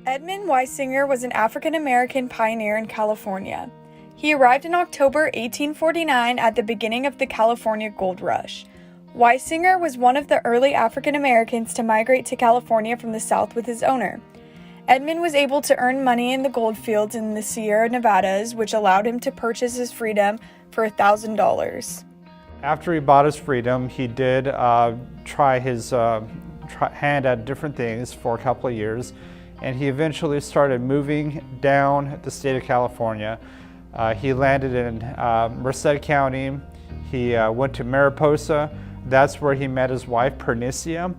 Edmond Wysinger was an African-American pioneer in California. He arrived in October 1849 at the beginning of the California Gold Rush. Wysinger was one of the early African-Americans to migrate to California from the South with his owner. Edmond was able to earn money in the gold fields in the Sierra Nevadas, which allowed him to purchase his freedom for $1,000. After he bought his freedom, he did try his hand at different things for a couple of years, and he eventually started moving down the state of California. He landed in Merced County. He went to Mariposa. That's where he met his wife, Pernicia.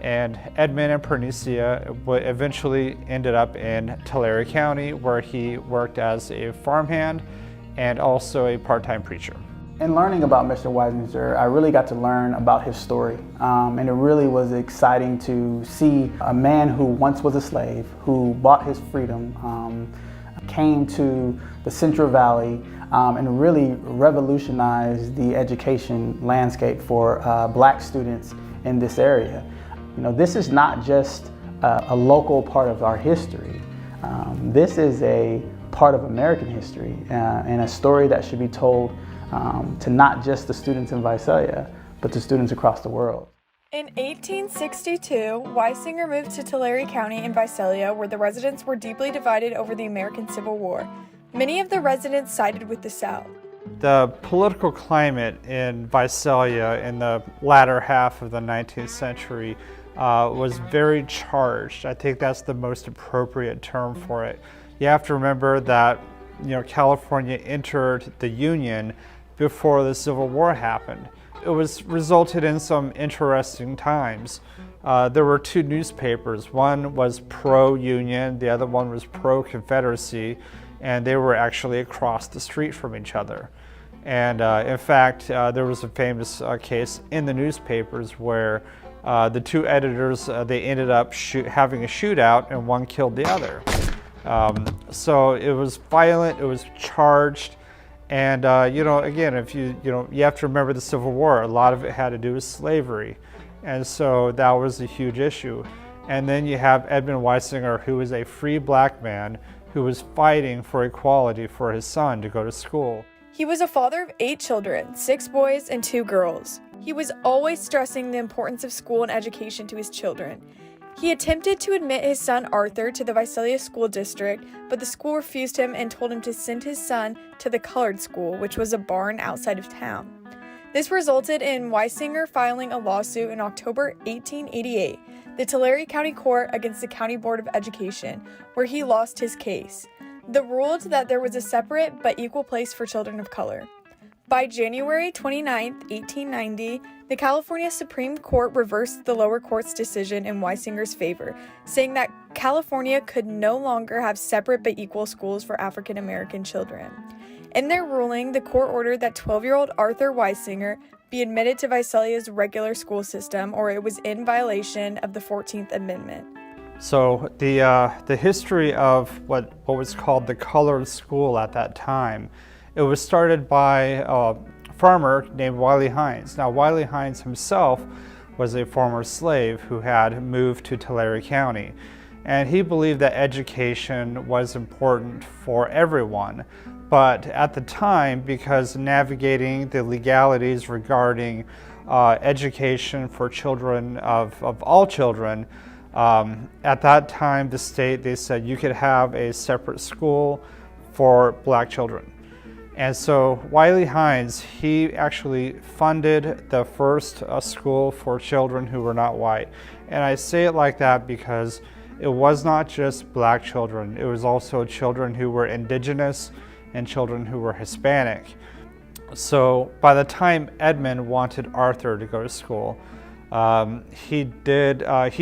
And Edmond and Pernicia eventually ended up in Tulare County, where he worked as a farmhand and also a part-time preacher. In learning about Mr. Wysinger, I really got to learn about his story. And it really was exciting to see a man who once was a slave, who bought his freedom, came to the Central Valley and really revolutionized the education landscape for black students in this area. You know, this is not just a local part of our history. This is a part of American history and a story that should be told to not just the students in Visalia, but to students across the world. In 1862, Wysinger moved to Tulare County in Visalia, where the residents were deeply divided over the American Civil War. Many of the residents sided with the South. The political climate in Visalia in the latter half of the 19th century was very charged. I think that's the most appropriate term for it. You have to remember that, you know, California entered the Union before the Civil War happened. It was resulted in some interesting times. There were two newspapers. One was pro-Union, the other one was pro-Confederacy, and they were actually across the street from each other. And in fact, there was a famous case in the newspapers where the two editors, they ended up having a shootout and one killed the other. So it was violent, it was charged, and you know, again, if you have to remember the Civil War. A lot of it had to do with slavery, and so that was a huge issue. And then you have Edmond Wysinger, who was a free black man who was fighting for equality for his son to go to school. He was a father of 8 children, 6 boys and 2 girls. He was always stressing the importance of school and education to his children. He attempted to admit his son Arthur to the Visalia School District, but the school refused him and told him to send his son to the colored school, which was a barn outside of town. This resulted in Wysinger filing a lawsuit in October 1888, the Tulare County Court against the County Board of Education, where he lost his case. They ruled that there was a separate but equal place for children of color. By January 29, 1890, the California Supreme Court reversed the lower court's decision in Wysinger's favor, saying that California could no longer have separate but equal schools for African American children. In their ruling, the court ordered that 12-year-old Arthur Wysinger be admitted to Visalia's regular school system, or it was in violation of the 14th Amendment. So the history of what was called the colored school at that time, it was started by a farmer named Wiley Hines. Now, Wiley Hines himself was a former slave who had moved to Tulare County, and he believed that education was important for everyone. But at the time, because navigating the legalities regarding education for children of all children, at that time, the state, they said you could have a separate school for black children. And so Wiley Hines, he actually funded the first school for children who were not white. And I say it like that because it was not just black children, it was also children who were indigenous and children who were Hispanic. So by the time Edmond wanted Arthur to go to school, he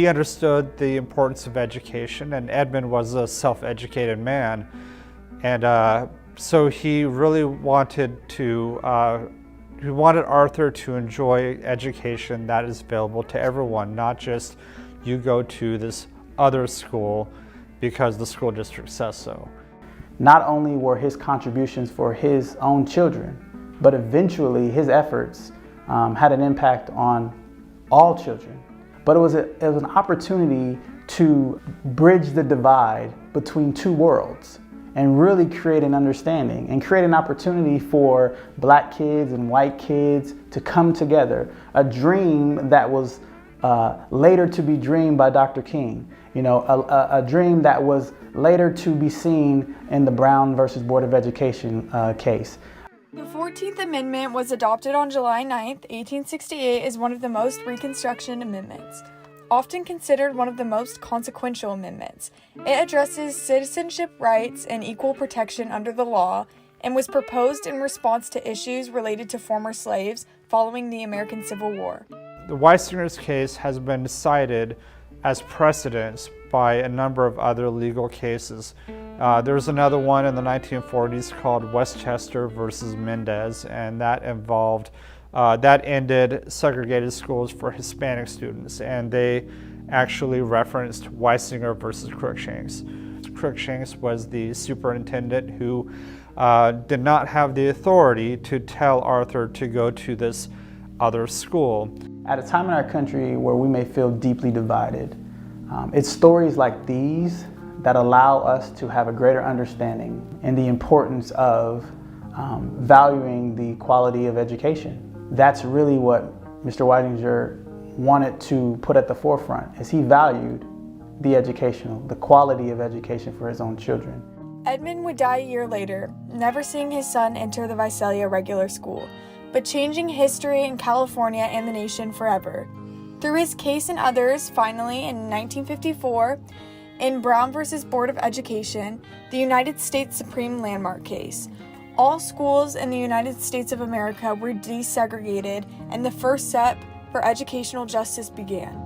understood the importance of education, and Edmond was a self-educated man. And so he really wanted Arthur to enjoy education that is available to everyone, not just you go to this other school because the school district says so. Not only were his contributions for his own children, but eventually his efforts had an impact on all children. but it was an opportunity to bridge the divide between two worlds and really create an understanding and create an opportunity for black kids and white kids to come together. A dream that was later to be dreamed by Dr. King. You know, a dream that was later to be seen in the Brown versus Board of Education case. The 14th Amendment was adopted on July 9, 1868, as one of the most Reconstruction amendments. Often considered one of the most consequential amendments, it addresses citizenship rights and equal protection under the law and was proposed in response to issues related to former slaves following the American Civil War. The Wysinger's case has been cited as precedents by a number of other legal cases. There's another one in the 1940s called Westchester versus Mendez, and that ended segregated schools for Hispanic students, and they actually referenced Wysinger versus Cruikshanks. Cruikshanks was the superintendent who did not have the authority to tell Arthur to go to this other school. At a time in our country where we may feel deeply divided, it's stories like these that allow us to have a greater understanding in the importance of valuing the quality of education. That's really what Mr. Wysinger wanted to put at the forefront, is he valued the quality of education for his own children. Edmond would die a year later, never seeing his son enter the Visalia regular school, but changing history in California and the nation forever. Through his case and others, finally, in 1954, in Brown versus Board of Education, the United States Supreme Landmark case, all schools in the United States of America were desegregated, and the first step for educational justice began.